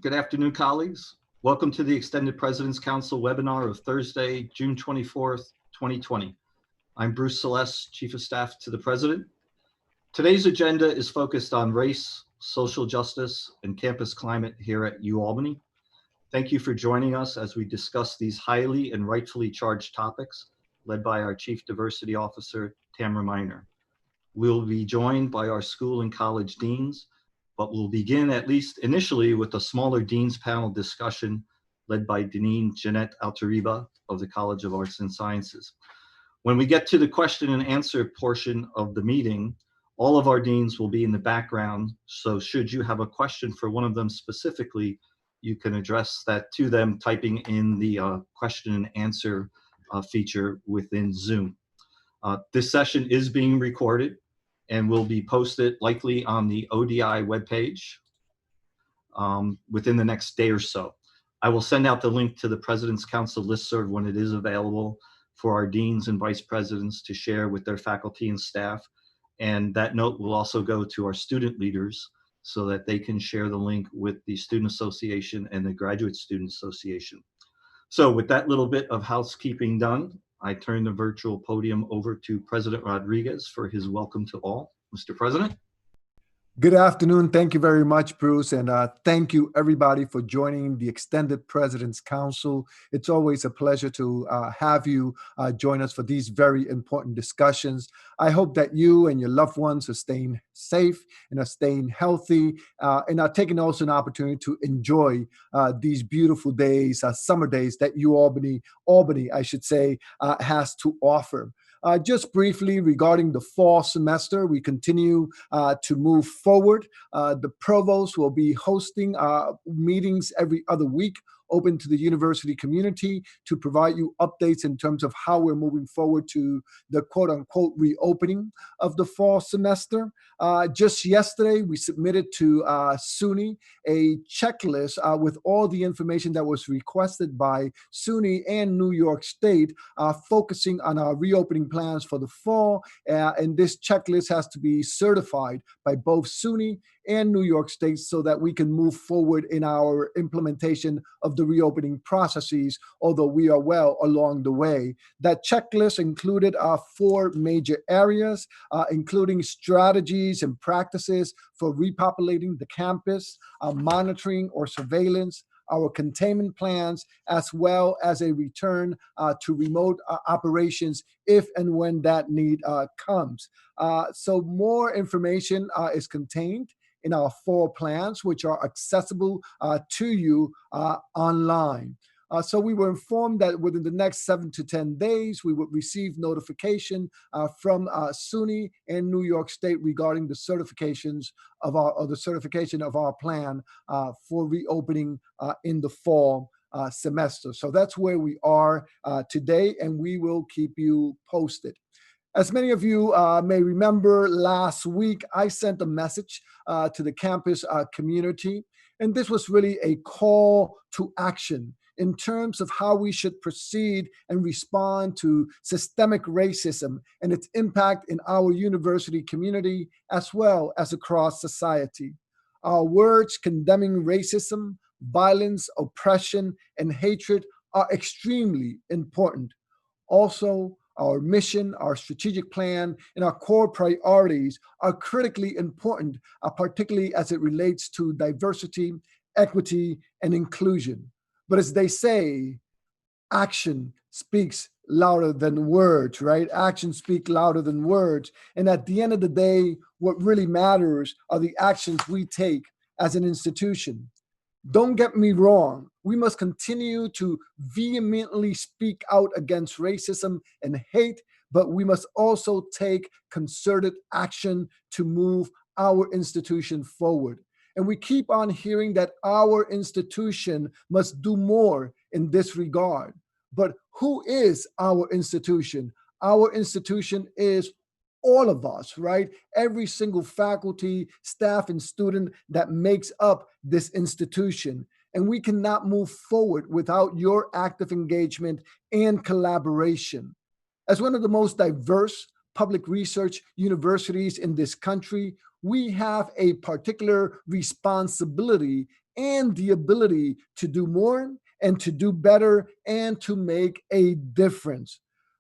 Good afternoon, colleagues. Welcome to the Extended President's Council webinar of Thursday, June 24th, 2020. I'm Bruce Celeste, Chief of Staff to the President. Today's agenda is focused on race, social justice, and campus climate here at UAlbany. Thank you for joining us as we discuss these highly and rightfully charged topics, led by our Chief Diversity Officer, Tamara Miner. We'll be joined by our school and college deans, but we'll begin, at least initially, with a smaller Dean's Panel discussion led by Dean Jeanette Alteriba of the College of Arts and Sciences. When we get to the question and answer portion of the meeting, all of our deans will be in the background, so should you have a question for one of them specifically, you can address that to them typing in the question and answer feature within Zoom. This session is being recorded and will be posted likely on the ODI webpage within the next day or so. I will send out the link to the President's Council listserv when it is available for our deans and vice presidents to share with their faculty and staff. And that note will also go to our student leaders so that they can share the link with the Student Association and the Graduate Student Association. So with that little bit of housekeeping done, I turn the virtual podium over to President Rodriguez for his welcome to all. Mr. President. Good afternoon. Thank you very much, Bruce. And thank you, everybody, for joining the Extended President's Council. It's always a pleasure to have you join us for these very important discussions. I hope that you and your loved ones are staying safe and are staying healthy and are taking also an opportunity to enjoy these beautiful days, summer days that Albany, I should say, has to offer. Just briefly regarding the fall semester, we continue to move forward. The provost will be hosting meetings every other week, open to the university community to provide you updates in terms of how we're moving forward to the quote-unquote reopening of the fall semester. Just yesterday, we submitted to SUNY a checklist with all the information that was requested by SUNY and New York State, focusing on our reopening plans for the fall. And this checklist has to be certified by both SUNY and New York State so that we can move forward in our implementation of the reopening processes, although we are well along the way. That checklist included 4 major areas, including strategies and practices for repopulating the campus, monitoring or surveillance, our containment plans, as well as a return to remote operations if and when that need comes. So more information is contained in our 4 plans, which are accessible to you online. So we were informed that within the next 7 to 10 days, we would receive notification from SUNY and New York State regarding the certifications of the certification of our plan for reopening in the fall semester. So that's where we are today, and we will keep you posted. As many of you may remember, last week I sent a message to the campus community, and this was really a call to action in terms of how we should proceed and respond to systemic racism and its impact in our university community as well as across society. Our words condemning racism, violence, oppression, and hatred are extremely important. Also, our mission, our strategic plan, and our core priorities are critically important, particularly as it relates to diversity, equity, and inclusion. But as they say, action speaks louder than words, right? Actions speak louder than words. And at the end of the day, what really matters are the actions we take as an institution. Don't get me wrong. We must continue to vehemently speak out against racism and hate, but we must also take concerted action to move our institution forward. And we keep on hearing that our institution must do more in this regard. But who is our institution? Our institution is all of us, right? Every single faculty, staff, and student that makes up this institution. And we cannot move forward without your active engagement and collaboration. As one of the most diverse, public research universities in this country, we have a particular responsibility and the ability to do more and to do better and to make a difference.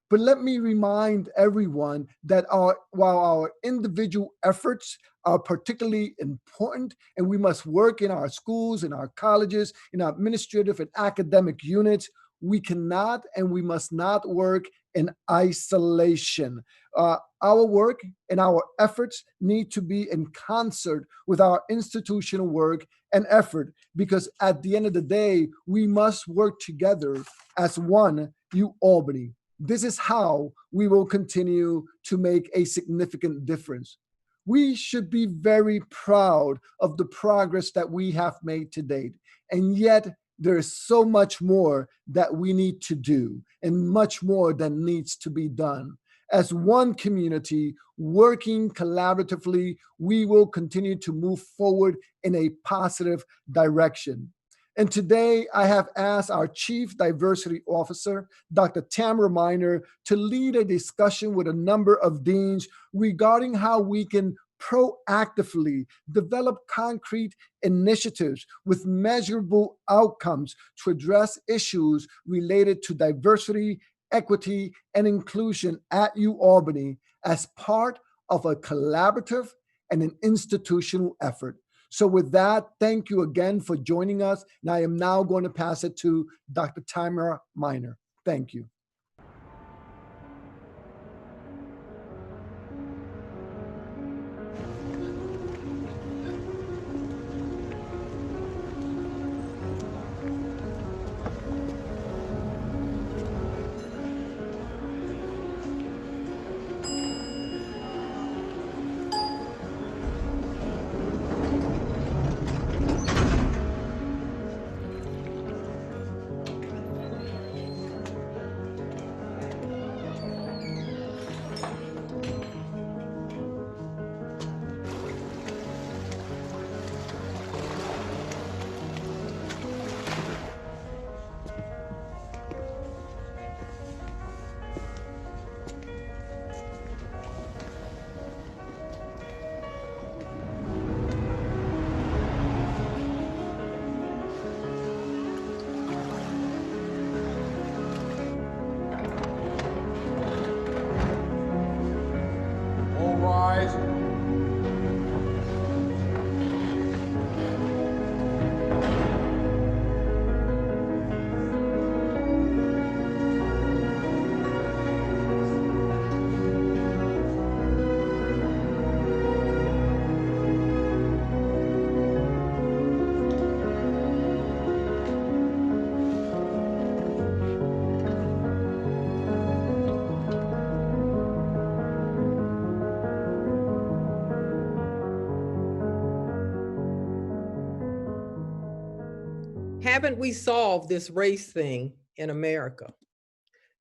But let me remind everyone that while our individual efforts are particularly important, and we must work in our schools, in our colleges, in our administrative and academic units, we cannot and we must not work in isolation. Our work and our efforts need to be in concert with our institutional work and effort, because at the end of the day, we must work together as one UAlbany. This is how we will continue to make a significant difference. We should be very proud of the progress that we have made to date. And yet, there is so much more that we need to do and much more that needs to be done. As one community working collaboratively, we will continue to move forward in a positive direction. And today I have asked our Chief Diversity Officer, Dr. Tamara Miner, to lead a discussion with a number of deans regarding how we can proactively develop concrete initiatives with measurable outcomes to address issues related to diversity, equity, and inclusion at UAlbany as part of a collaborative and an institutional effort. So with that, thank you again for joining us. And I am now going to pass it to Dr. Tamara Miner. Thank you. Haven't we solved this race thing in America?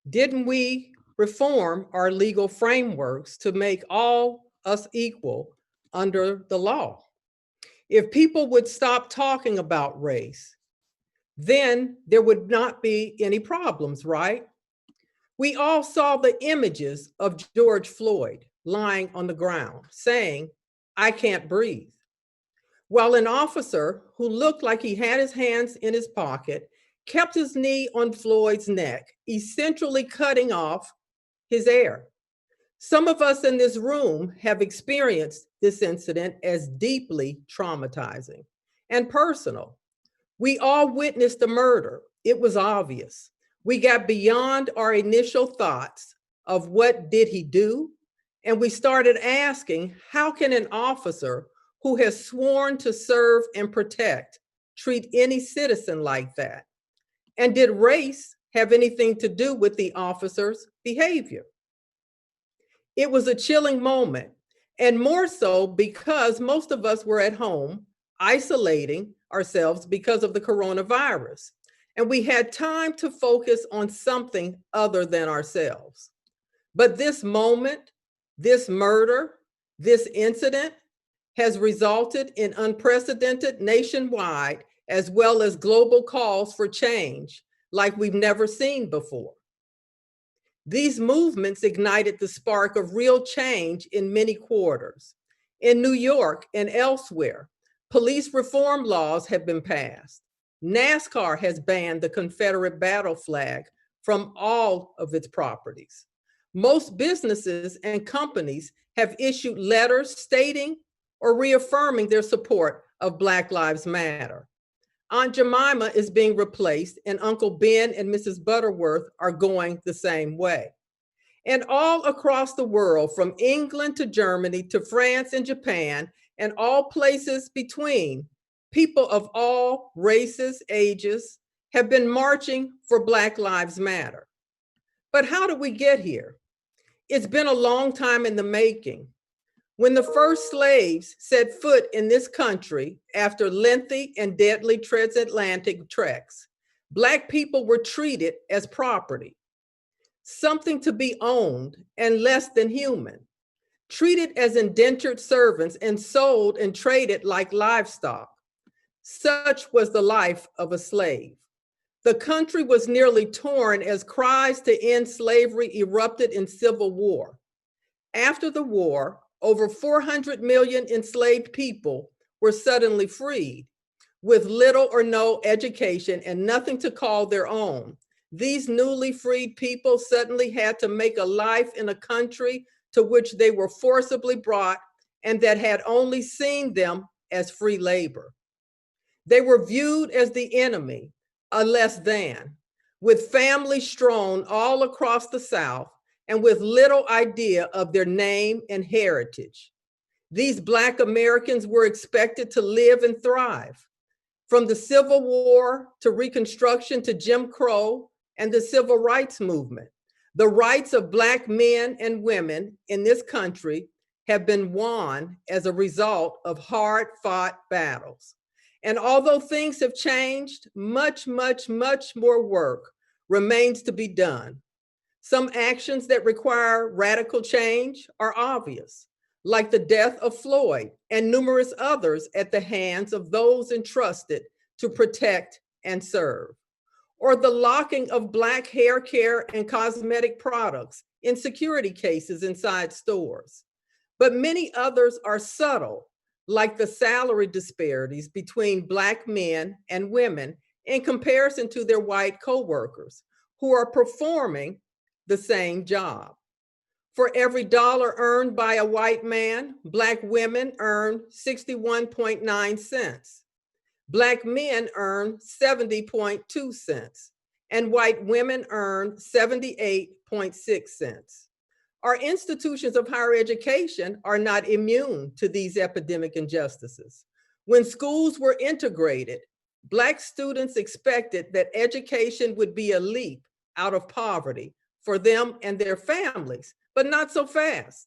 Didn't we reform our legal frameworks to make all us equal under the law? If people would stop talking about race, then there would not be any problems, right? We all saw the images of George Floyd lying on the ground saying, "I can't breathe," while an officer who looked like he had his hands in his pocket kept his knee on Floyd's neck, essentially cutting off his air. Some of us in this room have experienced this incident as deeply traumatizing and personal. We all witnessed the murder. It was obvious. We got beyond our initial thoughts of what did he do, and we started asking, how can an officer who has sworn to serve and protect treat any citizen like that? And did race have anything to do with the officer's behavior? It was a chilling moment, and more so because most of us were at home isolating ourselves because of the coronavirus, and we had time to focus on something other than ourselves. But this moment, this murder, this incident has resulted in unprecedented nationwide as well as global calls for change like we've never seen before. These movements ignited the spark of real change in many quarters. In New York and elsewhere, police reform laws have been passed. NASCAR has banned the Confederate battle flag from all of its properties. Most businesses and companies have issued letters stating or reaffirming their support of Black Lives Matter. Aunt Jemima is being replaced, and Uncle Ben and Mrs. Butterworth are going the same way. And all across the world, from England to Germany to France and Japan, and all places between, people of all races, ages, have been marching for Black Lives Matter. But how did we get here? It's been a long time in the making. When the first slaves set foot in this country after lengthy and deadly transatlantic treks, Black people were treated as property, something to be owned and less than human, treated as indentured servants and sold and traded like livestock. Such was the life of a slave. The country was nearly torn as cries to end slavery erupted in civil war. After the war, over 400 million enslaved people were suddenly freed. With little or no education and nothing to call their own, these newly freed people suddenly had to make a life in a country to which they were forcibly brought and that had only seen them as free labor. They were viewed as the enemy, a less than, with families strewn all across the South and with little idea of their name and heritage. These Black Americans were expected to live and thrive. From the Civil War to Reconstruction to Jim Crow and the Civil Rights Movement, the rights of Black men and women in this country have been won as a result of hard-fought battles. And although things have changed, much, much, much more work remains to be done. Some actions that require radical change are obvious, like the death of Floyd and numerous others at the hands of those entrusted to protect and serve, or the locking of Black hair care and cosmetic products in security cases inside stores. But many others are subtle, like the salary disparities between Black men and women in comparison to their white coworkers who are performing the same job. For every dollar earned by a white man, Black women earn 61.9 cents. Black men earn 70.2 cents, and white women earn 78.6 cents. Our institutions of higher education are not immune to these epidemic injustices. When schools were integrated, Black students expected that education would be a leap out of poverty for them and their families, but not so fast.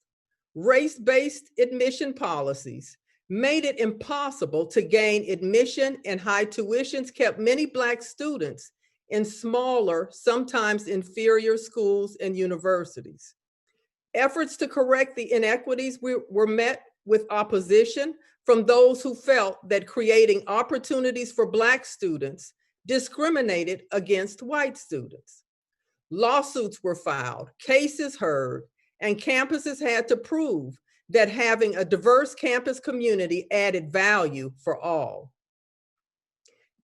Race-based admission policies made it impossible to gain admission, and high tuitions kept many Black students in smaller, sometimes inferior schools and universities. Efforts to correct the inequities were met with opposition from those who felt that creating opportunities for Black students discriminated against white students. Lawsuits were filed, cases heard, and campuses had to prove that having a diverse campus community added value for all.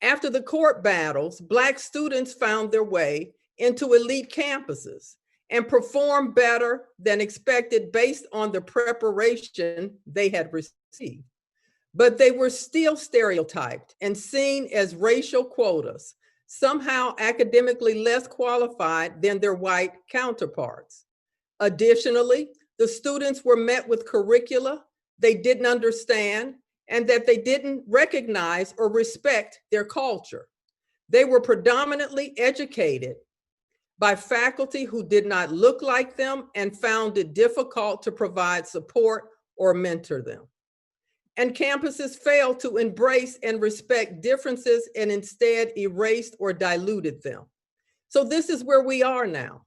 After the court battles, Black students found their way into elite campuses and performed better than expected based on the preparation they had received. But they were still stereotyped and seen as racial quotas, somehow academically less qualified than their white counterparts. Additionally, the students were met with curricula they didn't understand and that they didn't recognize or respect their culture. They were predominantly educated by faculty who did not look like them and found it difficult to provide support or mentor them. And campuses failed to embrace and respect differences and instead erased or diluted them. So this is where we are now.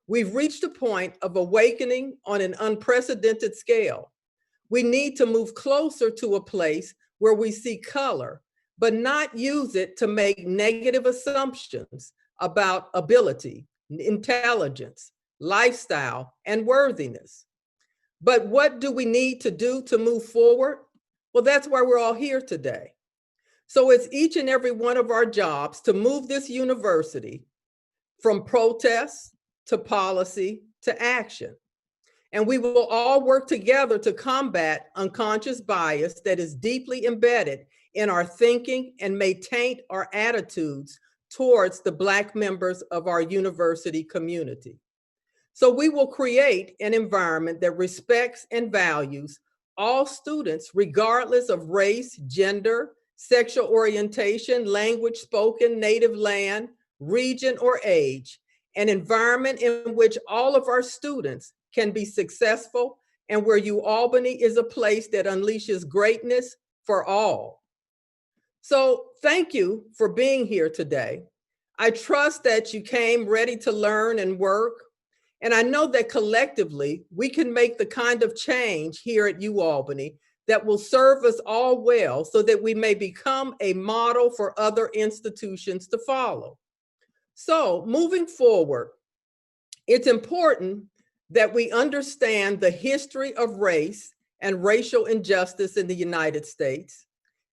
We've reached a point of awakening on an unprecedented scale. We need to move closer to a place where we see color, but not use it to make negative assumptions about ability, intelligence, lifestyle, and worthiness. But what do we need to do to move forward? Well, that's why we're all here today. So it's each and every one of our jobs to move this university from protest to policy to action. And we will all work together to combat unconscious bias that is deeply embedded in our thinking and may taint our attitudes towards the Black members of our university community. So we will create an environment that respects and values all students, regardless of race, gender, sexual orientation, language spoken, native land, region, or age, an environment in which all of our students can be successful and where UAlbany is a place that unleashes greatness for all. So thank you for being here today. I trust that you came ready to learn and work. And I know that collectively, we can make the kind of change here at UAlbany that will serve us all well so that we may become a model for other institutions to follow. So moving forward, it's important that we understand the history of race and racial injustice in the United States,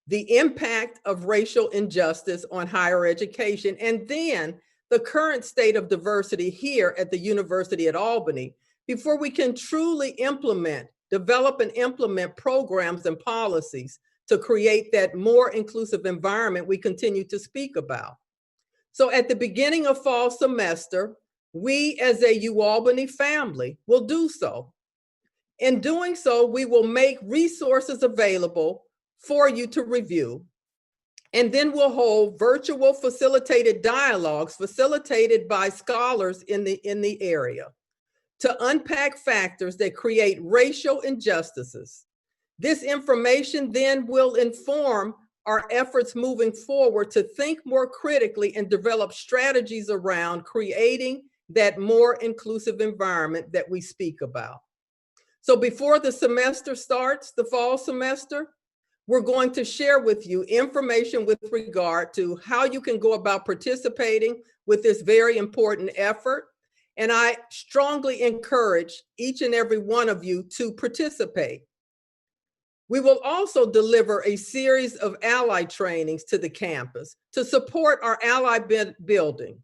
the impact of racial injustice on higher education, and then the current state of diversity here at the University at Albany before we can truly develop and implement programs and policies to create that more inclusive environment we continue to speak about. So at the beginning of fall semester, we as a UAlbany family will do so. In doing so, we will make resources available for you to review. And then we'll hold virtual facilitated dialogues facilitated by scholars in the area to unpack factors that create racial injustices. This information then will inform our efforts moving forward to think more critically and develop strategies around creating that more inclusive environment that we speak about. So before the semester starts, the fall semester, we're going to share with you information with regard to how you can go about participating with this very important effort. And I strongly encourage each and every one of you to participate. We will also deliver a series of ally trainings to the campus to support our ally building.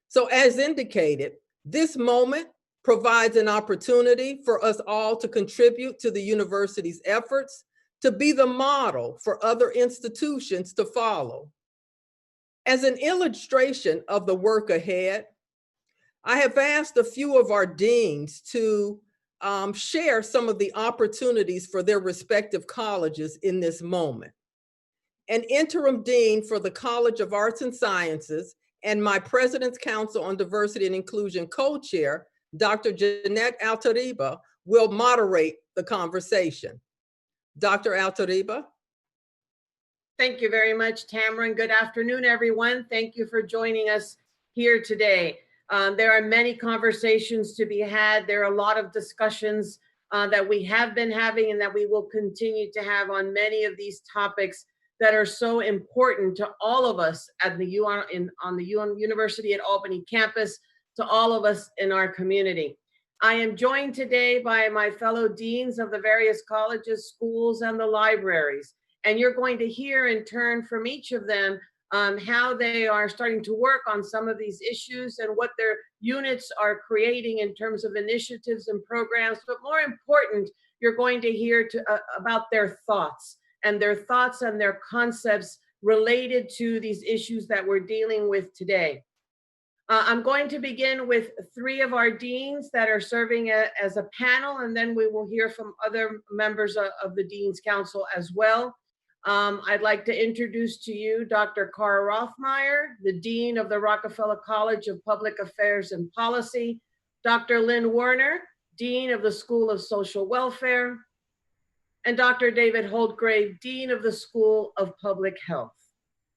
So as indicated, this moment provides an opportunity for us all to contribute to the university's efforts to be the model for other institutions to follow. As an illustration of the work ahead, I have asked a few of our deans to share some of the opportunities for their respective colleges in this moment. An interim dean for the College of Arts and Sciences and my President's Council on Diversity and Inclusion co-chair, Dr. Jeanette Alteriba, will moderate the conversation. Dr. Alteriba. Thank you very much, Tamara, and good afternoon, everyone. Thank you for joining us here today. There are many conversations to be had. There are a lot of discussions that we have been having and that we will continue to have on many of these topics that are so important to all of us at the on the University at Albany campus, to all of us in our community. I am joined today by my fellow deans of the various colleges, schools, and the libraries. And you're going to hear in turn from each of them how they are starting to work on some of these issues and what their units are creating in terms of initiatives and programs. But more important, you're going to hear about their thoughts and their concepts related to these issues that we're dealing with today. I'm going to begin with three of our deans that are serving as a panel, and then we will hear from other members of the Dean's Council as well. I'd like to introduce to you Dr. Cara Rothmeyer, the Dean of the Rockefeller College of Public Affairs and Policy, Dr. Lynn Werner, Dean of the School of Social Welfare, and Dr. David Holdgrave, Dean of the School of Public Health.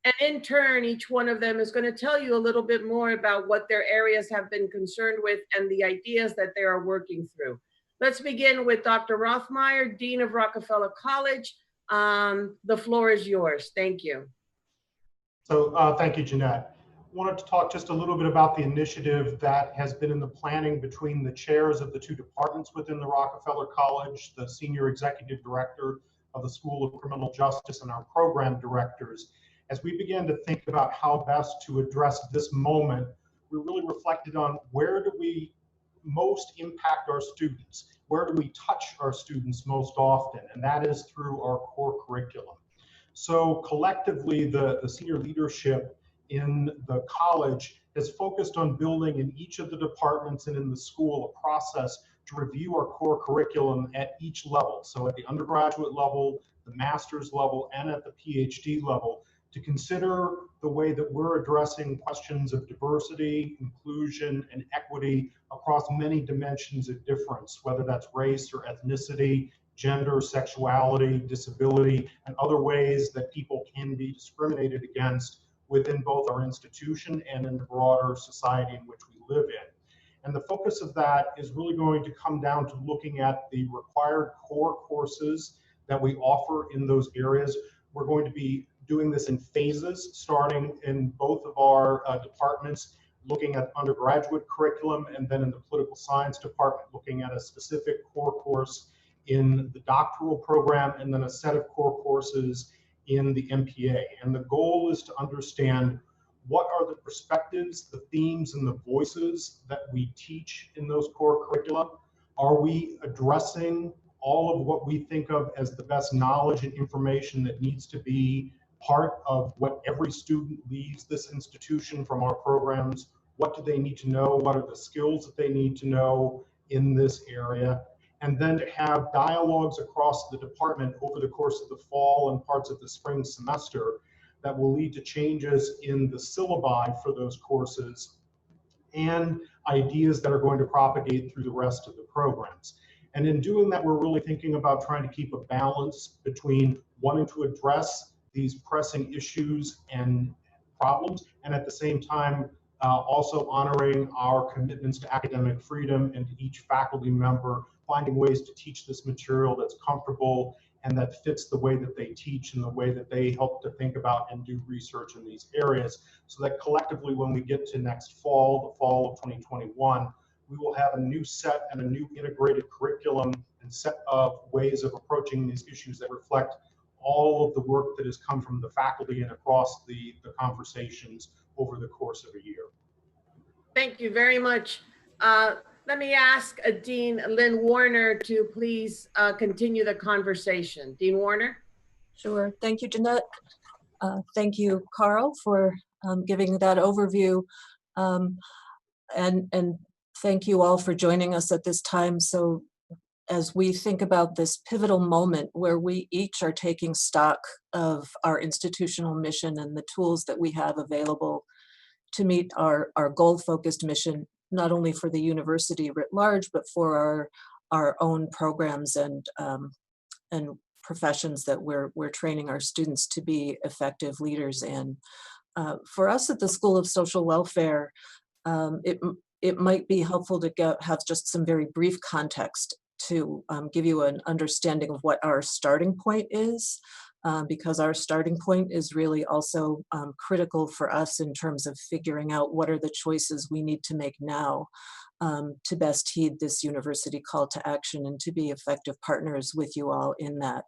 And in turn, each one of them is going to tell you a little bit more about what their areas have been concerned with and the ideas that they are working through. Let's begin with Dr. Rothmeyer, Dean of Rockefeller College. The floor is yours. Thank you. So thank you, Jeanette. wanted to talk just a little bit about the initiative that has been in the planning between the chairs of the two departments within the Rockefeller College, the senior executive director of the School of Criminal Justice, and our program directors. As we began to think about how best to address this moment, we really reflected on where do we most impact our students? Where do we touch our students most often? And that is through our core curriculum. So collectively, the senior leadership in the college has focused on building in each of the departments and in the school a process to review our core curriculum at each level. So at the undergraduate level, the master's level, and at the PhD level, to consider the way that we're addressing questions of diversity, inclusion, and equity across many dimensions of difference, whether that's race or ethnicity, gender, sexuality, disability, and other ways that people can be discriminated against within both our institution and in the broader society in which we live in. And the focus of that is really going to come down to looking at the required core courses that we offer in those areas. We're going to be doing this in phases, starting in both of our departments, looking at undergraduate curriculum, and then in the political science department, looking at a specific core course in the doctoral program, and then a set of core courses in the MPA. And the goal is to understand what are the perspectives, the themes, and the voices that we teach in those core curricula. Are we addressing all of what we think of as the best knowledge and information that needs to be part of what every student leaves this institution from our programs? What do they need to know? What are the skills that they need to know in this area? And then to have dialogues across the department over the course of the fall and parts of the spring semester that will lead to changes in the syllabi for those courses and ideas that are going to propagate through the rest of the programs. And in doing that, we're really thinking about trying to keep a balance between wanting to address these pressing issues and problems, and at the same time, also honoring our commitments to academic freedom and to each faculty member finding ways to teach this material that's comfortable and that fits the way that they teach and the way that they help to think about and do research in these areas, so that collectively when we get to next fall, the fall of 2021, we will have a new set and a new integrated curriculum and set of ways of approaching these issues that reflect all of the work that has come from the faculty and across the conversations over the course of a year. Thank you very much. Let me ask Dean Lynn Warner to please continue the conversation. Dean Warner. Sure. Thank you, Jeanette. Thank you, Carl, for giving that overview. And thank you all for joining us at this time. So as we think about this pivotal moment where we each are taking stock of our institutional mission and the tools that we have available to meet our goal-focused mission, not only for the university writ large, but for our own programs and professions that we're training our students to be effective leaders in. For us at the School of Social Welfare, it might be helpful to have just some very brief context to give you an understanding of what our starting point is, because our starting point is really also critical for us in terms of figuring out what are the choices we need to make now to best heed this university call to action and to be effective partners with you all in that.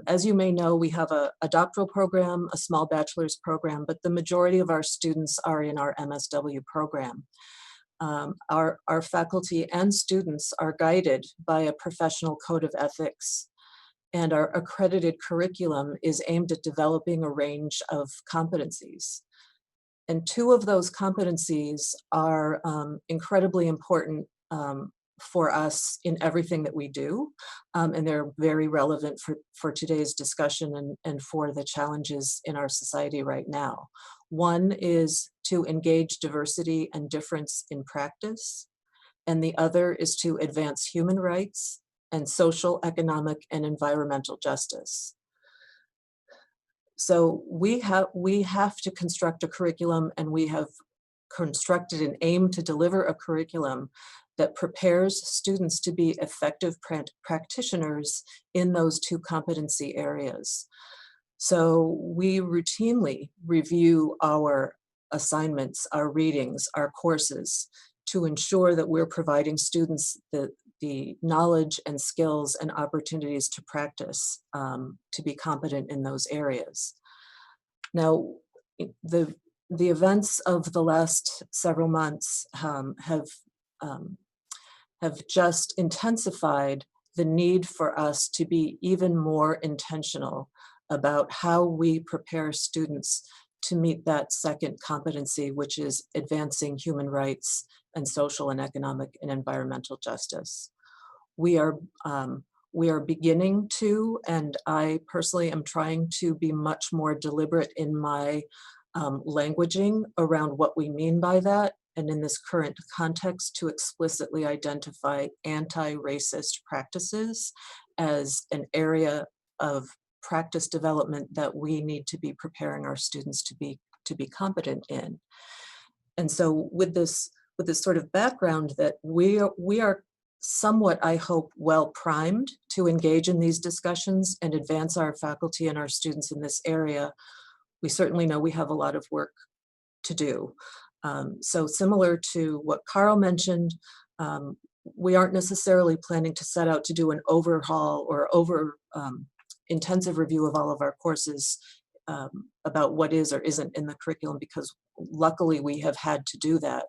As you may know, we have a doctoral program, a small bachelor's program, but the majority of our students are in our MSW program. Our faculty and students are guided by a professional code of ethics, and our accredited curriculum is aimed at developing a range of competencies. And two of those competencies are incredibly important for us in everything that we do, and they're very relevant for today's discussion and for the challenges in our society right now. One is to engage diversity and difference in practice, and the other is to advance human rights and social, economic, and environmental justice. So we have to construct a curriculum, and we have constructed an aim to deliver a curriculum that prepares students to be effective practitioners in those two competency areas. So we routinely review our assignments, our readings, our courses, to ensure that we're providing students the knowledge and skills and opportunities to practice, to be competent in those areas. Now, the events of the last several months have just intensified the need for us to be even more intentional about how we prepare students to meet that second competency, which is advancing human rights and social and economic and environmental justice. We are beginning to, and I personally am trying to be much more deliberate in my languaging around what we mean by that, and in this current context to explicitly identify anti-racist practices as an area of practice development that we need to be preparing our students to be competent in. And so with this sort of background that we are somewhat, I hope, well primed to engage in these discussions and advance our faculty and our students in this area, we certainly know we have a lot of work to do. So similar to what Carl mentioned, we aren't necessarily planning to set out to do an overhaul or intensive review of all of our courses about what is or isn't in the curriculum, because luckily we have had to do that.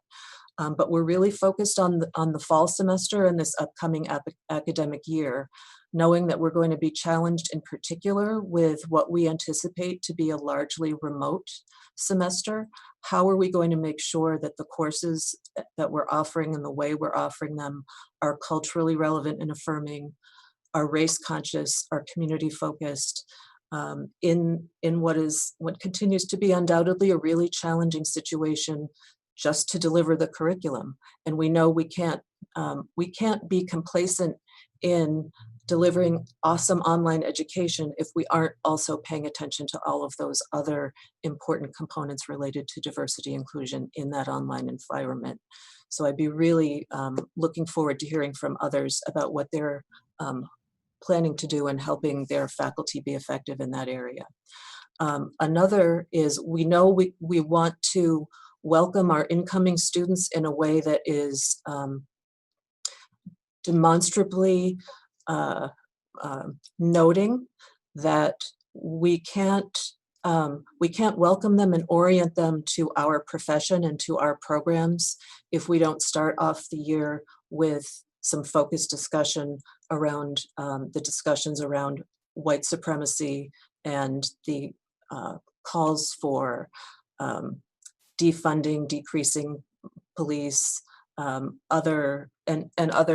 But we're really focused on the fall semester and this upcoming academic year, knowing that we're going to be challenged in particular with what we anticipate to be a largely remote semester. How are we going to make sure that the courses that we're offering and the way we're offering them are culturally relevant and affirming, are race conscious, are community focused, in what continues to be undoubtedly a really challenging situation just to deliver the curriculum. And we know we can't be complacent in delivering awesome online education if we aren't also paying attention to all of those other important components related to diversity inclusion in that online environment. So I'd be really looking forward to hearing from others about what they're planning to do and helping their faculty be effective in that area. Another is, we know we want to welcome our incoming students in a way that is demonstrably noting that we can't welcome them and orient them to our profession and to our programs if we don't start off the year with some focused discussion around the discussions around white supremacy and the calls for defunding, decreasing police, other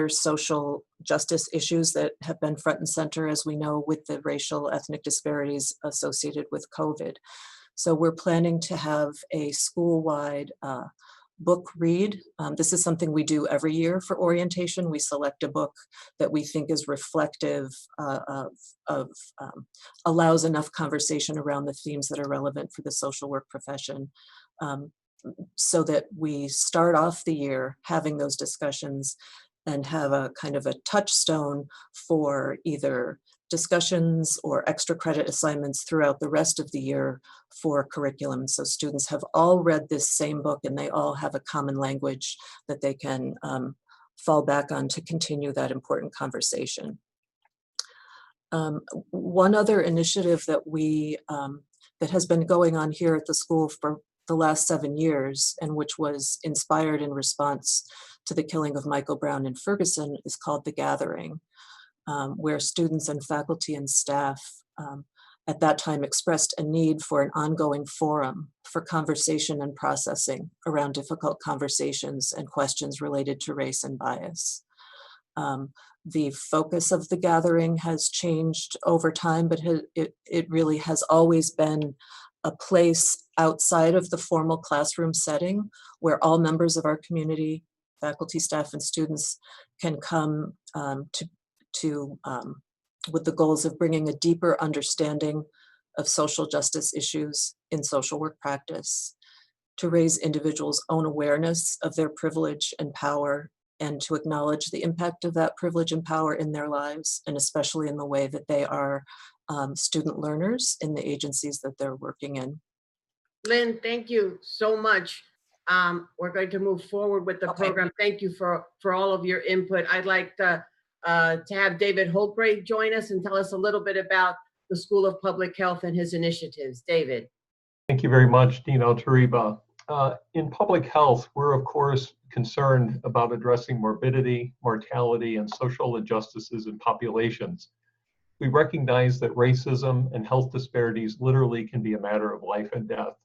social justice issues that have been front and center, as we know, with the racial ethnic disparities associated with COVID. So we're planning to have a school-wide book read. This is something we do every year for orientation. We select a book that we think is reflective allows enough conversation around the themes that are relevant for the social work profession, so that we start off the year having those discussions and have a kind of a touchstone for either discussions or extra credit assignments throughout the rest of the year for curriculum. So students have all read this same book and they all have a common language that they can fall back on to continue that important conversation. One other initiative that that has been going on here at the school for the last 7 years, and which was inspired in response to the killing of Michael Brown in Ferguson, is called The Gathering, where students and faculty and staff at that time expressed a need for an ongoing forum for conversation and processing around difficult conversations and questions related to race and bias. The focus of The Gathering has changed over time, but it really has always been a place outside of the formal classroom setting where all members of our community, faculty, staff, and students can come with the goals of bringing a deeper understanding of social justice issues in social work practice, to raise individuals' own awareness of their privilege and power, and to acknowledge the impact of that privilege and power in their lives, and especially in the way that they are student learners in the agencies that they're working in. Lynn, thank you so much. We're going to move forward with the Okay. program. Thank you for all of your input. I'd like to have David Holtgrave join us and tell us a little bit about the School of Public Health and his initiatives. David. Thank you very much, Dean Altariba. In public health, we're of course concerned about addressing morbidity, mortality, and social injustices in populations. We recognize that racism and health disparities literally can be a matter of life and death.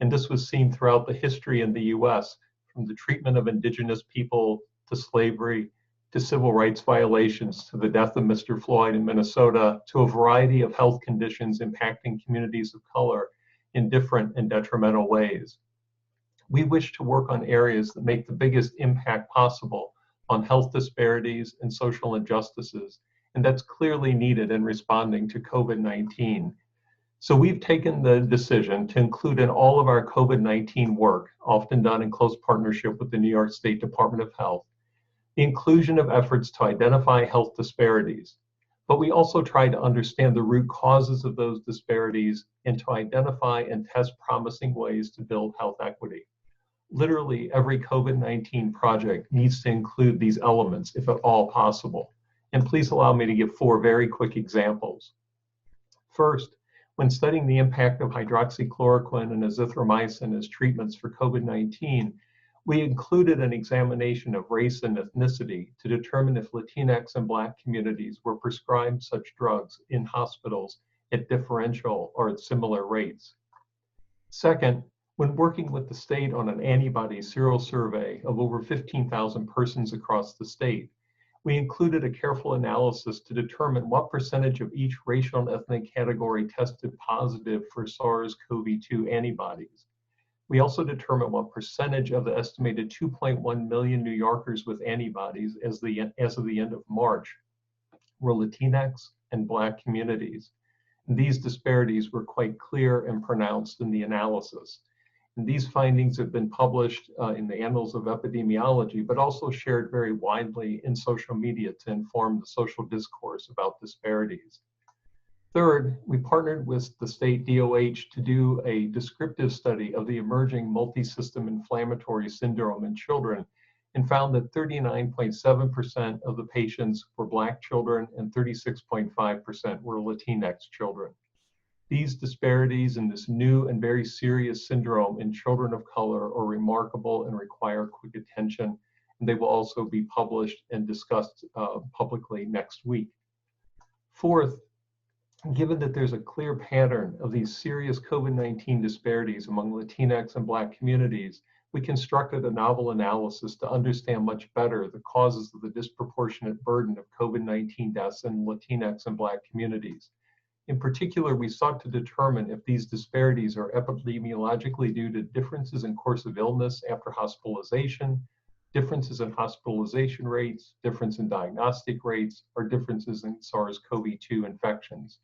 And this was seen throughout the history in the US, from the treatment of indigenous people to slavery, to civil rights violations, to the death of Mr. Floyd in Minnesota, to a variety of health conditions impacting communities of color in different and detrimental ways. We wish to work on areas that make the biggest impact possible on health disparities and social injustices, and that's clearly needed in responding to COVID-19. So we've taken the decision to include in all of our COVID-19 work, often done in close partnership with the New York State Department of Health, the inclusion of efforts to identify health disparities. But we also try to understand the root causes of those disparities and to identify and test promising ways to build health equity. Literally every COVID-19 project needs to include these elements if at all possible. And please allow me to give 4 very quick examples. First, when studying the impact of hydroxychloroquine and azithromycin as treatments for COVID-19, we included an examination of race and ethnicity to determine if Latinx and Black communities were prescribed such drugs in hospitals at differential or at similar rates. Second, when working with the state on an antibody serial survey of over 15,000 persons across the state, we included a careful analysis to determine what percentage of each racial and ethnic category tested positive for SARS-CoV-2 antibodies. We also determined what percentage of the estimated 2.1 million New Yorkers with antibodies as of the end of March were Latinx and Black communities. And these disparities were quite clear and pronounced in the analysis. And these findings have been published in the Annals of Epidemiology, but also shared very widely in social media to inform the social discourse about disparities. Third, we partnered with the state DOH to do a descriptive study of the emerging multi-system inflammatory syndrome in children and found that 39.7% of the patients were Black children and 36.5% were Latinx children. These disparities in this new and very serious syndrome in children of color are remarkable and require quick attention, and they will also be published and discussed publicly next week. Fourth, given that there's a clear pattern of these serious COVID-19 disparities among Latinx and Black communities, we constructed a novel analysis to understand much better the causes of the disproportionate burden of COVID-19 deaths in Latinx and Black communities. In particular, we sought to determine if these disparities are epidemiologically due to differences in course of illness after hospitalization, differences in hospitalization rates, difference in diagnostic rates, or differences in SARS-CoV-2 infections.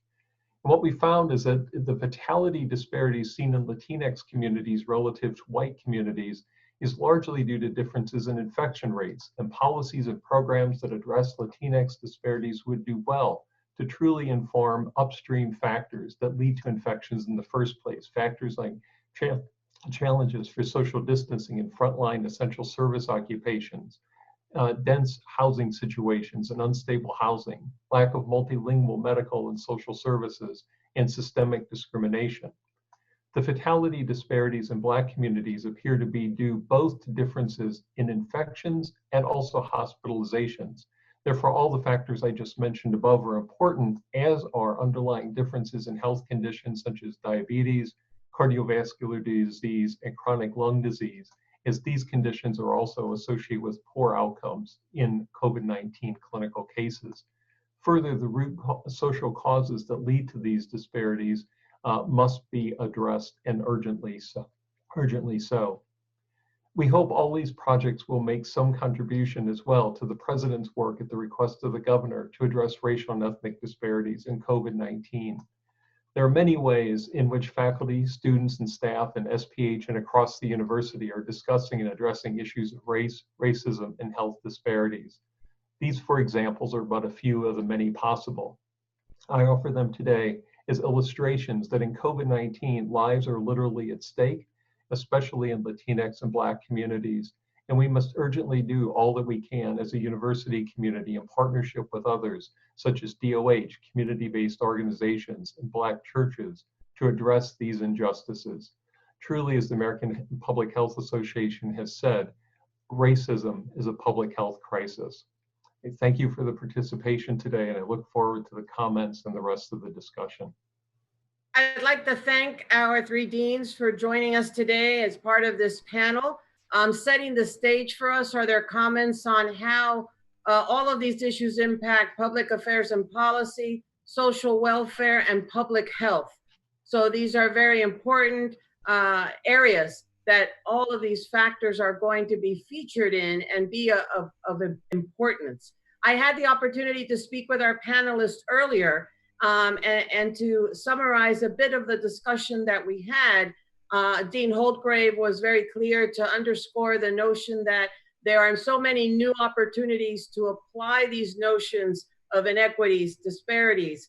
And what we found is that the fatality disparities seen in Latinx communities relative to white communities is largely due to differences in infection rates, and policies and programs that address Latinx disparities would do well to truly inform upstream factors that lead to infections in the first place, factors like challenges for social distancing in frontline essential service occupations, dense housing situations and unstable housing, lack of multilingual medical and social services, and systemic discrimination. The fatality disparities in Black communities appear to be due both to differences in infections and also hospitalizations. Therefore, all the factors I just mentioned above are important, as are underlying differences in health conditions such as diabetes, cardiovascular disease, and chronic lung disease, as these conditions are also associated with poor outcomes in COVID-19 clinical cases. Further, the root social causes that lead to these disparities must be addressed, and urgently so. We hope all these projects will make some contribution as well to the President's work at the request of the Governor to address racial and ethnic disparities in COVID-19. There are many ways in which faculty, students, and staff in SPH and across the university are discussing and addressing issues of race, racism, and health disparities. These, for examples, are but a few of the many possible. I offer them today as illustrations that in COVID-19, lives are literally at stake, especially in Latinx and Black communities. And we must urgently do all that we can as a university community in partnership with others, such as DOH, community-based organizations, and Black churches, to address these injustices. Truly, as the American Public Health Association has said, racism is a public health crisis. Thank you for the participation today, and I look forward to the comments and the rest of the discussion. I'd like to thank our three deans for joining us today as part of this panel. Setting the stage for us are their comments on how all of these issues impact public affairs and policy, social welfare, and public health. So these are very important areas that all of these factors are going to be featured in and be of importance. I had the opportunity to speak with our panelists earlier and to summarize a bit of the discussion that we had. Dean Holtgrave was very clear to underscore the notion that there are so many new opportunities to apply these notions of inequities, disparities,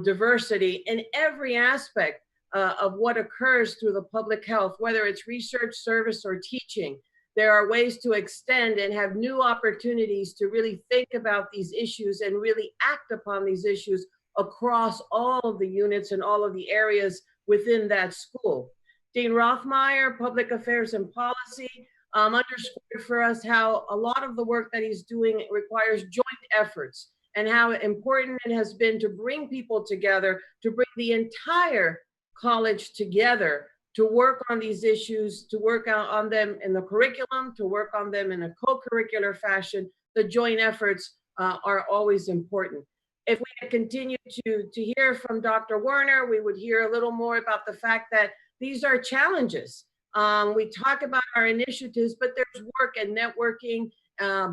diversity in every aspect of what occurs through the public health, whether it's research, service, or teaching. There are ways to extend and have new opportunities to really think about these issues and really act upon these issues across all of the units and all of the areas within that school. Dean Rothmeyer, Public Affairs and Policy, underscored for us how a lot of the work that he's doing requires joint efforts and how important it has been to bring people together, to bring the entire college together to work on these issues, to work on them in the curriculum, to work on them in a co-curricular fashion. The joint efforts are always important. If we had continued to hear from Dr. Werner, we would hear a little more about the fact that these are challenges. We talk about our initiatives, but there's work and networking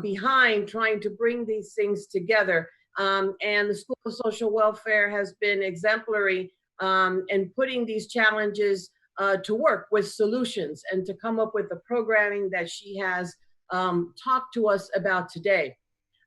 behind trying to bring these things together. And the School of Social Welfare has been exemplary in putting these challenges to work with solutions and to come up with the programming that she has talked to us about today.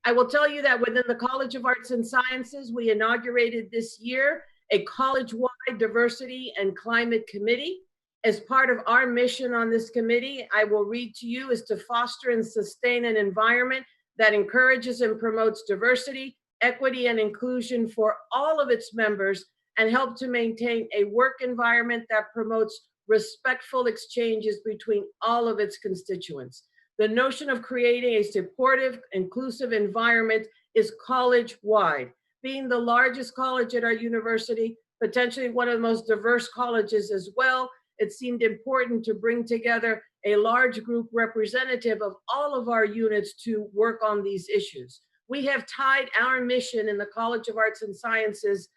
I will tell you that within the College of Arts and Sciences, we inaugurated this year a college-wide diversity and climate committee. As part of our mission on this committee, I will read to you, is to foster and sustain an environment that encourages and promotes diversity, equity, and inclusion for all of its members, and help to maintain a work environment that promotes respectful exchanges between all of its constituents. The notion of creating a supportive, inclusive environment is college-wide. Being the largest college at our university, potentially one of the most diverse colleges as well, it seemed important to bring together a large group representative of all of our units to work on these issues. We have tied our mission in the College of Arts and Sciences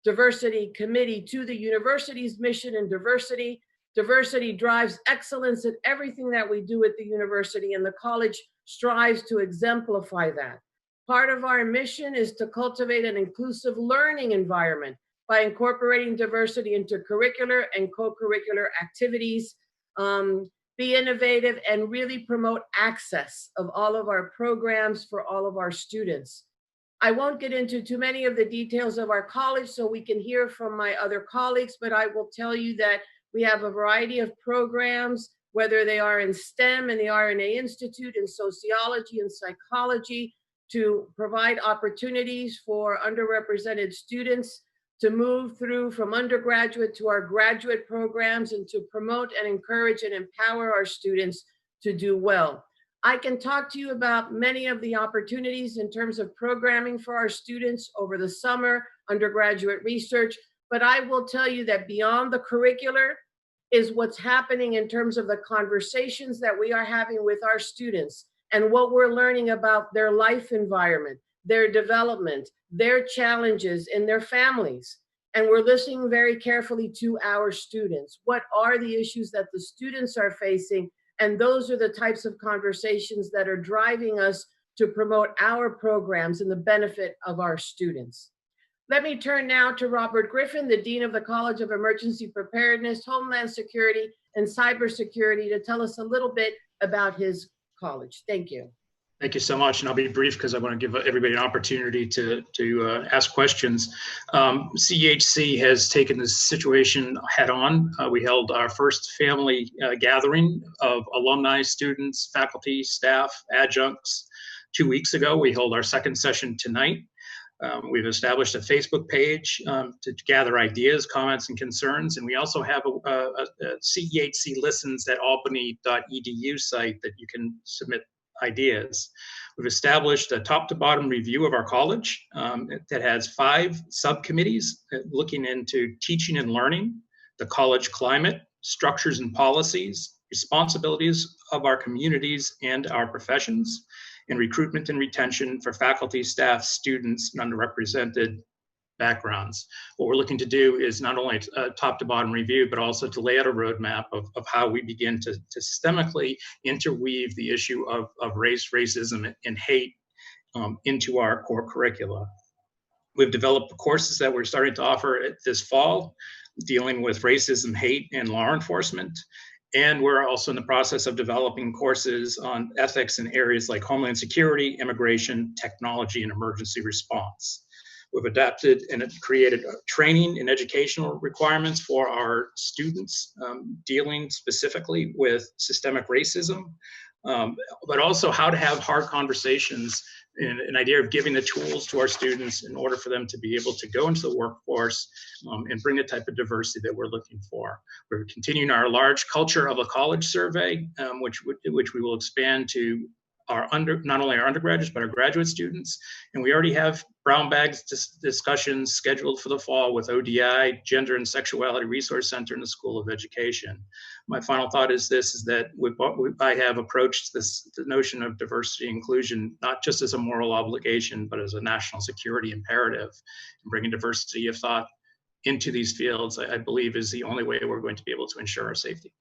Diversity Committee to the university's mission in diversity. Diversity drives excellence in everything that we do at the university, and the college strives to exemplify that. Part of our mission is to cultivate an inclusive learning environment by incorporating diversity into curricular and co-curricular activities, be innovative, and really promote access of all of our programs for all of our students. I won't get into too many of the details of our college so we can hear from my other colleagues, but I will tell you that we have a variety of programs, whether they are in STEM and the RNA Institute, in sociology and psychology, to provide opportunities for underrepresented students to move through from undergraduate to our graduate programs and to promote and encourage and empower our students to do well. I can talk to you about many of the opportunities in terms of programming for our students over the summer, undergraduate research, but I will tell you that beyond the curricular is what's happening in terms of the conversations that we are having with our students and what we're learning about their life environment, their development, their challenges in their families. And we're listening very carefully to our students. What are the issues that the students are facing? And those are the types of conversations that are driving us to promote our programs and the benefit of our students. Let me turn now to Robert Griffin, the Dean of the College of Emergency Preparedness, Homeland Security, and Cybersecurity, to tell us a little bit about his college. Thank you. Thank you so much, and I'll be brief because I want to give everybody an opportunity to ask questions. CEHC has taken this situation head on. We held our first family gathering of alumni, students, faculty, staff, adjuncts 2 weeks ago. We held our second session tonight. We've established a Facebook page to gather ideas, comments, and concerns, and we also have a CEHC Listens at albany.edu site that you can submit ideas. We've established a top to bottom review of our college that has 5 subcommittees looking into teaching and learning, the college climate, structures and policies, responsibilities of our communities and our professions, and recruitment and retention for faculty, staff, students, and underrepresented backgrounds. What we're looking to do is not only a top to bottom review, but also to lay out a roadmap of how we begin to systemically interweave the issue of race, racism, and hate into our core curricula. We've developed courses that we're starting to offer this fall, dealing with racism, hate, and law enforcement. And we're also in the process of developing courses on ethics in areas like homeland security, immigration, technology, and emergency response. We've adapted and created training and educational requirements for our students dealing specifically with systemic racism, but also how to have hard conversations and an idea of giving the tools to our students in order for them to be able to go into the workforce and bring the type of diversity that we're looking for. We're continuing our large culture of a college survey, which we will expand to not only our undergraduates, but our graduate students. And we already have brown bags discussions scheduled for the fall with ODI, Gender and Sexuality Resource Center, and the School of Education. My final thought is this, is that I have approached the notion of diversity and inclusion, not just as a moral obligation, but as a national security imperative. And bringing diversity of thought into these fields, I believe, is the only way we're going to be able to ensure our safety.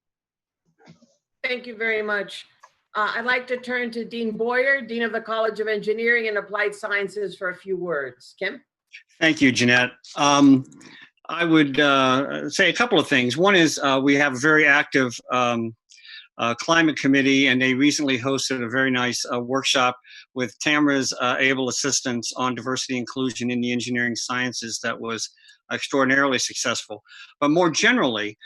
Thank you very much. I'd like to turn to Dean Boyer, Dean of the College of Engineering and Applied Sciences, for a few words. Kim? Thank you, Jeanette. I would say a couple of things. One is we have a very active climate committee, and they recently hosted a very nice workshop with Tamara's able assistance on diversity and inclusion in the engineering sciences that was extraordinarily successful. But more generally,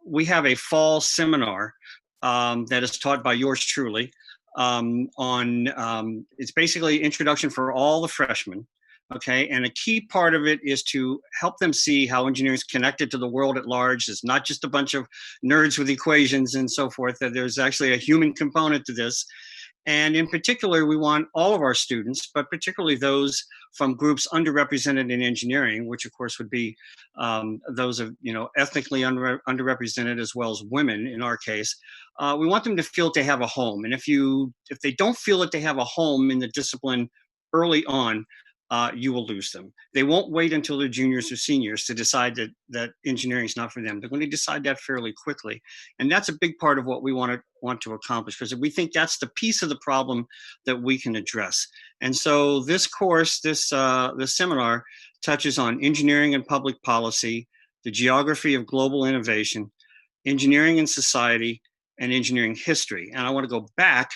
we have a fall seminar that is taught by yours truly it's basically introduction for all the freshmen, okay? And a key part of it is to help them see how engineering is connected to the world at large. It's not just a bunch of nerds with equations and so forth, that there's actually a human component to this. And in particular, we want all of our students, but particularly those from groups underrepresented in engineering, which of course would be those of, ethnically underrepresented as well as women in our case. We want them to feel they have a home. And if they don't feel that they have a home in the discipline early on, you will lose them. They won't wait until they're juniors or seniors to decide that engineering is not for them. They're going to decide that fairly quickly. And that's a big part of what we want to accomplish, because we think that's the piece of the problem that we can address. And so this course, this seminar touches on engineering and public policy, the geography of global innovation, engineering and society, and engineering history. And I want to go back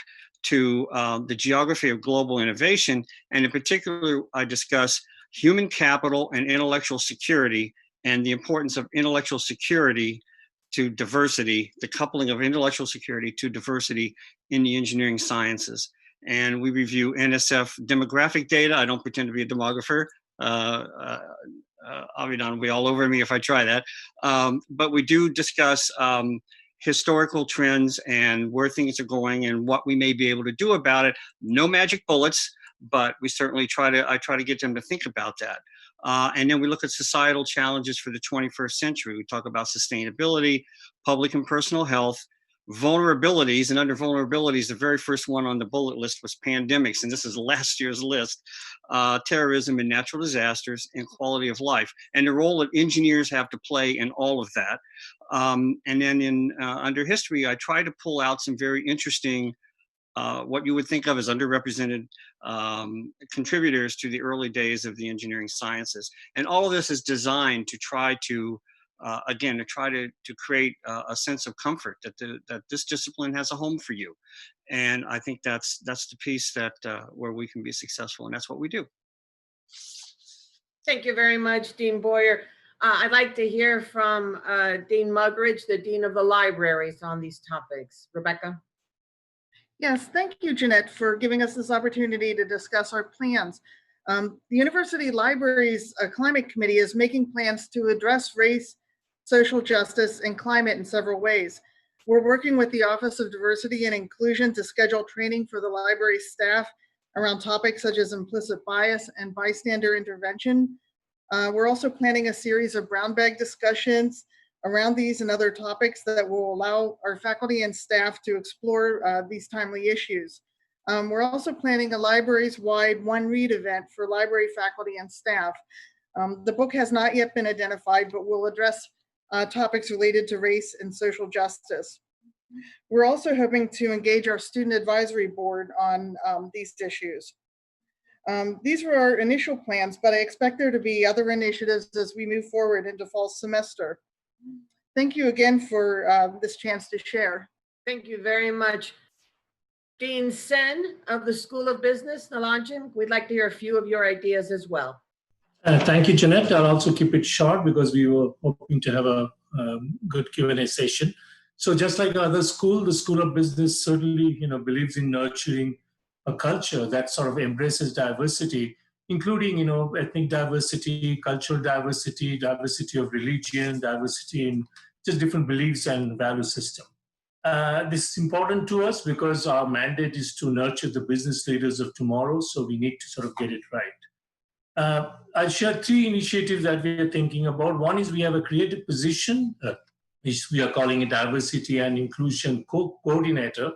to the geography of global innovation. And in particular, I discuss human capital and intellectual security and the importance of intellectual security to diversity, the coupling of intellectual security to diversity in the engineering sciences. And we review NSF demographic data. I don't pretend to be a demographer. Avidan will be all over me if I try that. But we do discuss historical trends and where things are going and what we may be able to do about it. No magic bullets, but we certainly try to get them to think about that. And then we look at societal challenges for the 21st century. We talk about sustainability, public and personal health, vulnerabilities, and under vulnerabilities, the very first one on the bullet list was pandemics, and this is last year's list, terrorism and natural disasters, and quality of life, and the role that engineers have to play in all of that. And then in under history, I try to pull out some very interesting, what you would think of as underrepresented contributors to the early days of the engineering sciences. And all of this is designed to try to again, to try to create a sense of comfort that that this discipline has a home for you. And I think that's the piece that where we can be successful, and that's what we do. Thank you very much, Dean Boyer. I'd like to hear from Dean Muggeridge, the Dean of the Libraries, on these topics. Rebecca? Yes, thank you, Jeanette, for giving us this opportunity to discuss our plans. The University Libraries Climate Committee is making plans to address race, social justice, and climate in several ways. We're working with the Office of Diversity and Inclusion to schedule training for the library staff around topics such as implicit bias and bystander intervention. We're also planning a series of brown bag discussions around these and other topics that will allow our faculty and staff to explore these timely issues. We're also planning a libraries-wide One Read event for library faculty and staff. The book has not yet been identified, but will address topics related to race and social justice. We're also hoping to engage our student advisory board on these issues. These were our initial plans, but I expect there to be other initiatives as we move forward into fall semester. Thank you again for this chance to share. Thank you very much. Dean Sen of the School of Business, Nilanjan, we'd like to hear a few of your ideas as well. Thank you, Jeanette. I'll also keep it short because we were hoping to have a good Q&A session. So just like other school, the School of Business certainly believes in nurturing a culture that sort of embraces diversity, including ethnic diversity, cultural diversity, diversity of religion, diversity in just different beliefs and value system. This is important to us because our mandate is to nurture the business leaders of tomorrow, so we need to sort of get it right. I'll share 3 initiatives that we are thinking about. One is we have a creative position, which we are calling a diversity and inclusion coordinator.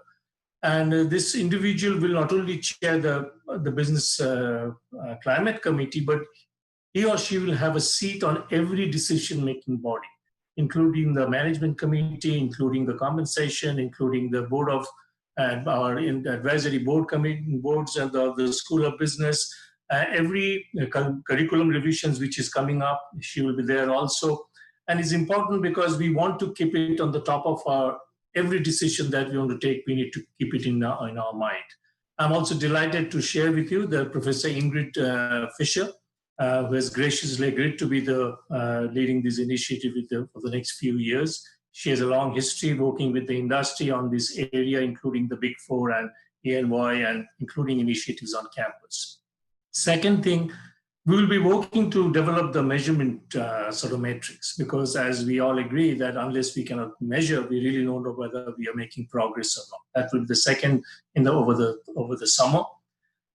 And this individual will not only chair the business climate committee, but he or she will have a seat on every decision-making body, including the management committee, including the compensation, including the board of our advisory boards and the School of Business. Every curriculum revisions which is coming up, she will be there also. And it's important because we want to keep it on the top of our every decision that we want to take. We need to keep it in our mind. I'm also delighted to share with you that Professor Ingrid Fisher, who has graciously agreed to be the leading this initiative for the next few years. She has a long history working with the industry on this area, including the Big Four and EY, and including initiatives on campus. Second thing, we will be working to develop the measurement sort of metrics, because as we all agree that unless we cannot measure, we really don't know whether we are making progress or not. That will be the second over the summer.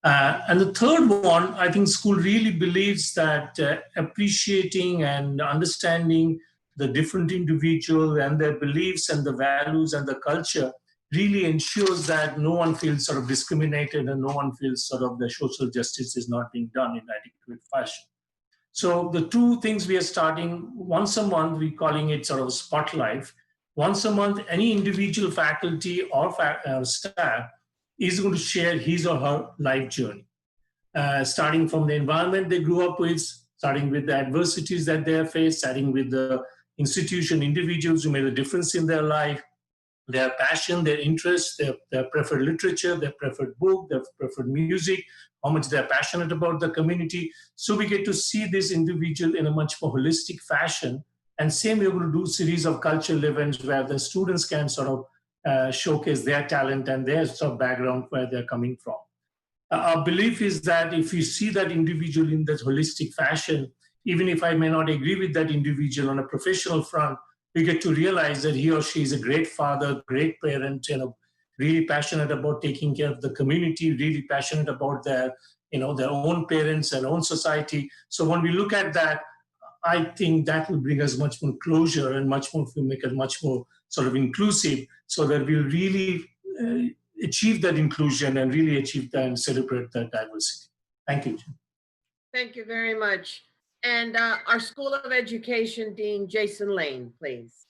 And the third one, I think school really believes that appreciating and understanding the different individual and their beliefs and the values and the culture really ensures that no one feels sort of discriminated and no one feels sort of the social justice is not being done in adequate fashion. So the 2 things we are starting once a month, we're calling it sort of spotlight. Once a month, any individual faculty or staff is going to share his or her life journey, starting from the environment they grew up with, starting with the adversities that they have faced, starting with the institution, individuals who made a difference in their life, their passion, their interests, their preferred literature, their preferred book, their preferred music, how much they're passionate about the community. So we get to see this individual in a much more holistic fashion. And same, we're going to do a series of cultural events where the students can sort of showcase their talent and their sort of background where they're coming from. Our belief is that if you see that individual in that holistic fashion, even if I may not agree with that individual on a professional front, we get to realize that he or she is a great father, great parent, really passionate about taking care of the community, really passionate about their own parents and own society. So when we look at that, I think that will bring us much more closure and make it much more sort of inclusive, so that we'll really achieve that inclusion and really achieve that and celebrate that diversity. Thank you. Thank you very much. And our School of Education Dean, Jason Lane, please.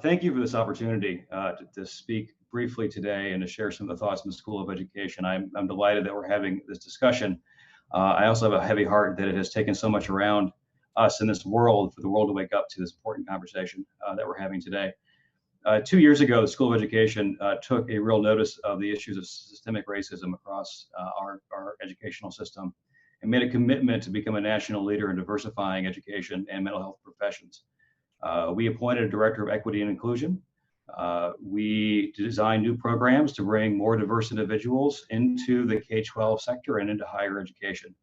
Thank you for this opportunity to speak briefly today and to share some of the thoughts in the School of Education. I'm delighted that we're having this discussion. I also have a heavy heart that it has taken so much around us in this world, for the world to wake up to this important conversation that we're having today. 2 years ago, the School of Education took a real notice of the issues of systemic racism across our educational system and made a commitment to become a national leader in diversifying education and mental health professions. We appointed a director of equity and inclusion. We designed new programs to bring more diverse individuals into the K-12 sector and into higher education.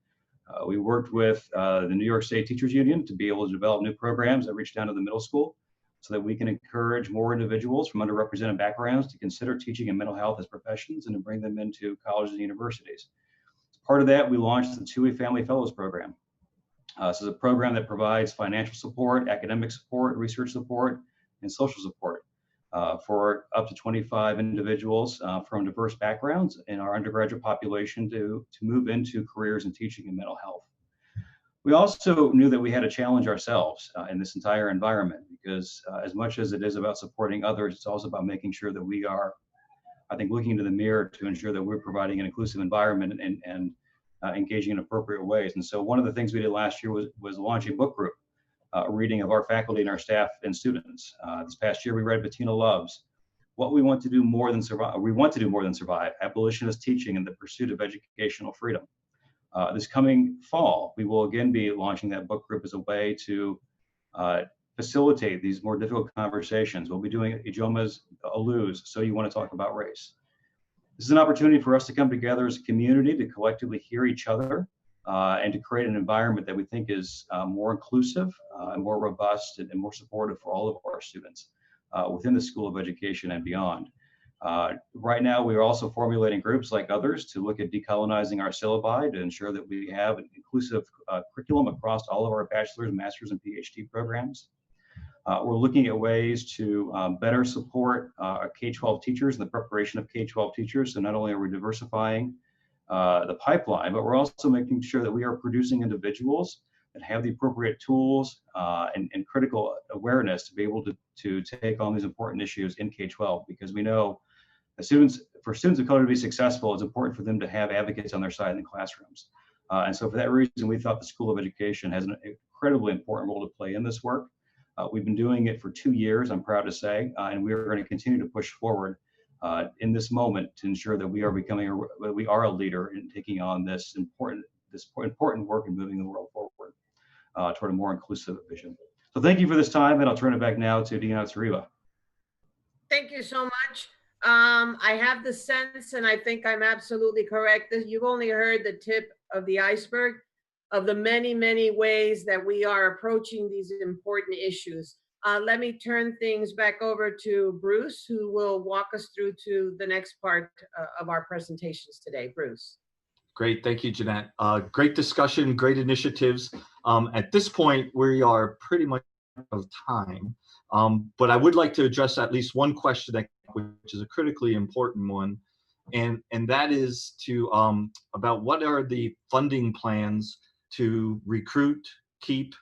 We worked with the New York State Teachers Union to be able to develop new programs that reach down to the middle school so that we can encourage more individuals from underrepresented backgrounds to consider teaching and mental health as professions and to bring them into colleges and universities. As part of that, we launched the TUI Family Fellows Program. This is a program that provides financial support, academic support, research support, and social support for up to 25 individuals from diverse backgrounds in our undergraduate population to move into careers in teaching and mental health. We also knew that we had to challenge ourselves in this entire environment because as much as it is about supporting others, it's also about making sure that we are, I think, looking into the mirror to ensure that we're providing an inclusive environment and engaging in appropriate ways. And so one of the things we did last year was launch a book group, reading of our faculty and our staff and students. This past year, we read Bettina Love's What We Want to Do More Than Survive. We Want to Do More Than Survive, Abolitionist Teaching in the Pursuit of Educational Freedom. This coming fall, we will again be launching that book group as a way to facilitate these more difficult conversations. We'll be doing Ijeoma's Olu's So You Want to Talk About Race. This is an opportunity for us to come together as a community to collectively hear each other and to create an environment that we think is more inclusive and more robust and more supportive for all of our students within the School of Education and beyond. Right now, we are also formulating groups like others to look at decolonizing our syllabi to ensure that we have an inclusive curriculum across all of our bachelor's, master's, and PhD programs. We're looking at ways to better support our K-12 teachers and the preparation of K-12 teachers. So not only are we diversifying the pipeline, but we're also making sure that we are producing individuals that have the appropriate tools and critical awareness to be able to take on these important issues in K-12, because we know that for students of color to be successful, it's important for them to have advocates on their side in the classrooms. And so for that reason, we thought the School of Education has an incredibly important role to play in this work. We've been doing it for 2 years, I'm proud to say, and we are going to continue to push forward in this moment to ensure that we are a leader in taking on this important work and moving the world forward toward a more inclusive vision. So thank you for this time, and I'll turn it back now to Deanna Tariba. Thank you so much. I have the sense, and I think I'm absolutely correct, that you've only heard the tip of the iceberg of the many, many ways that we are approaching these important issues. Let me turn things back over to Bruce, who will walk us through to the next part of our presentations today. Bruce. Great, thank you, Jeanette. Great discussion, great initiatives. At this point, we are pretty much out of time, but I would like to address at least one question, which is a critically important one, and that is about what are the funding plans to recruit, keep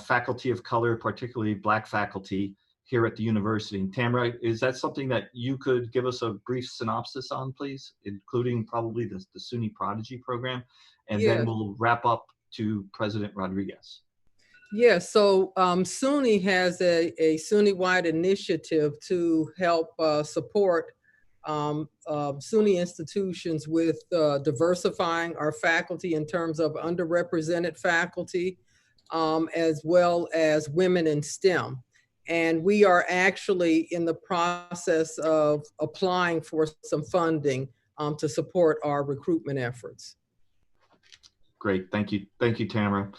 faculty of color, particularly Black faculty, here at the university. And Tamara, is that something that you could give us a brief synopsis on, please, including probably the SUNY Prodigy program, and then we'll wrap up to President Rodriguez. Yes, so SUNY has a SUNY-wide initiative to help support SUNY institutions with diversifying our faculty in terms of underrepresented faculty, as well as women in STEM. And we are actually in the process of applying for some funding to support our recruitment efforts. Great, thank you, Tamara.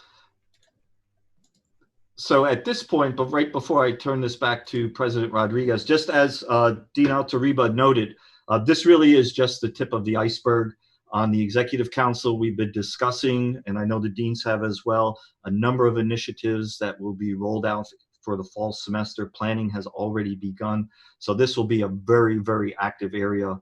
So at this point, but right before I turn this back to President Rodriguez, just as Dean Altariba noted, this really is just the tip of the iceberg. On the Executive Council, we've been discussing, and I know the deans have as well, a number of initiatives that will be rolled out for the fall semester. Planning has already begun. So this will be a very, very active area,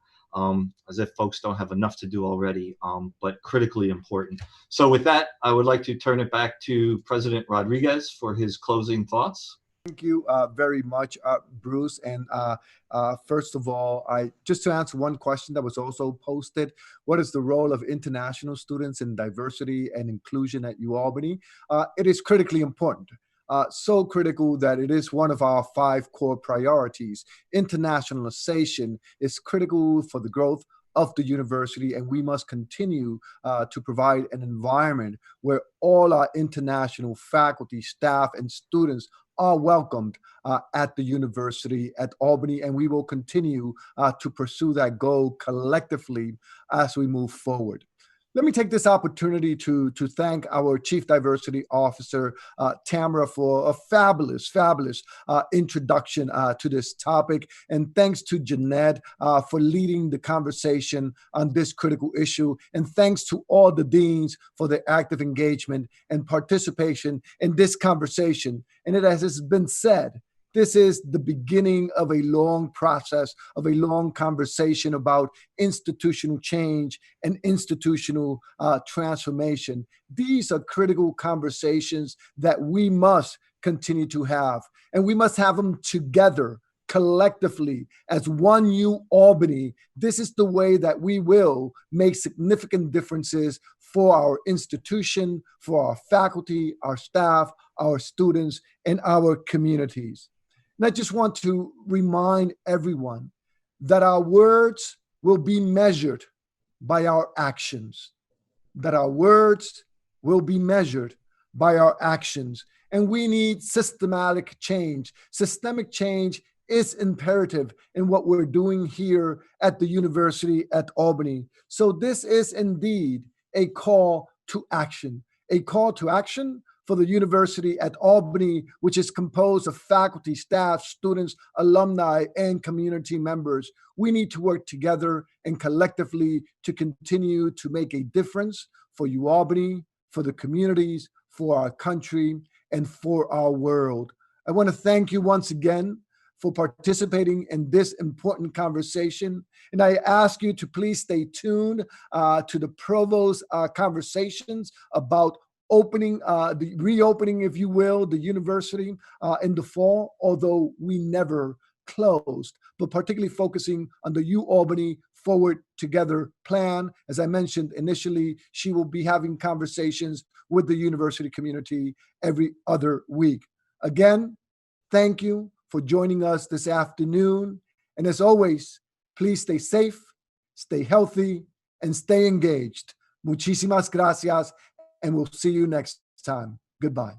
as if folks don't have enough to do already, but critically important. So with that, I would like to turn it back to President Rodriguez for his closing thoughts. Thank you very much, Bruce. And first of all, just to answer one question that was also posted, what is the role of international students in diversity and inclusion at UAlbany? It is critically important. So critical that it is one of our 5 core priorities. Internationalization is critical for the growth of the university, and we must continue to provide an environment where all our international faculty, staff, and students are welcomed at the University at Albany, and we will continue to pursue that goal collectively as we move forward. Let me take this opportunity to thank our Chief Diversity Officer, Tamara, for a fabulous introduction to this topic. And thanks to Jeanette for leading the conversation on this critical issue. And thanks to all the deans for their active engagement and participation in this conversation. And it has been said, this is the beginning of a long process, of a long conversation about institutional change and institutional transformation. These are critical conversations that we must continue to have, and we must have them together, collectively, as one UAlbany. This is the way that we will make significant differences for our institution, for our faculty, our staff, our students, and our communities. And I just want to remind everyone that our words will be measured by our actions, that our words will be measured by our actions. And we need systematic change. Systemic change is imperative in what we're doing here at the University at Albany. So this is indeed a call to action for the University at Albany, which is composed of faculty, staff, students, alumni, and community members. We need to work together and collectively to continue to make a difference for UAlbany, for the communities, for our country, and for our world. I want to thank you once again for participating in this important conversation. And I ask you to please stay tuned to the Provost conversations about the reopening, if you will, the university in the fall, although we never closed, but particularly focusing on the UAlbany Forward Together plan. As I mentioned initially, she will be having conversations with the university community every other week. Again, thank you for joining us this afternoon. And as always, please stay safe, stay healthy, and stay engaged. Muchísimas gracias. And we'll see you next time. Goodbye.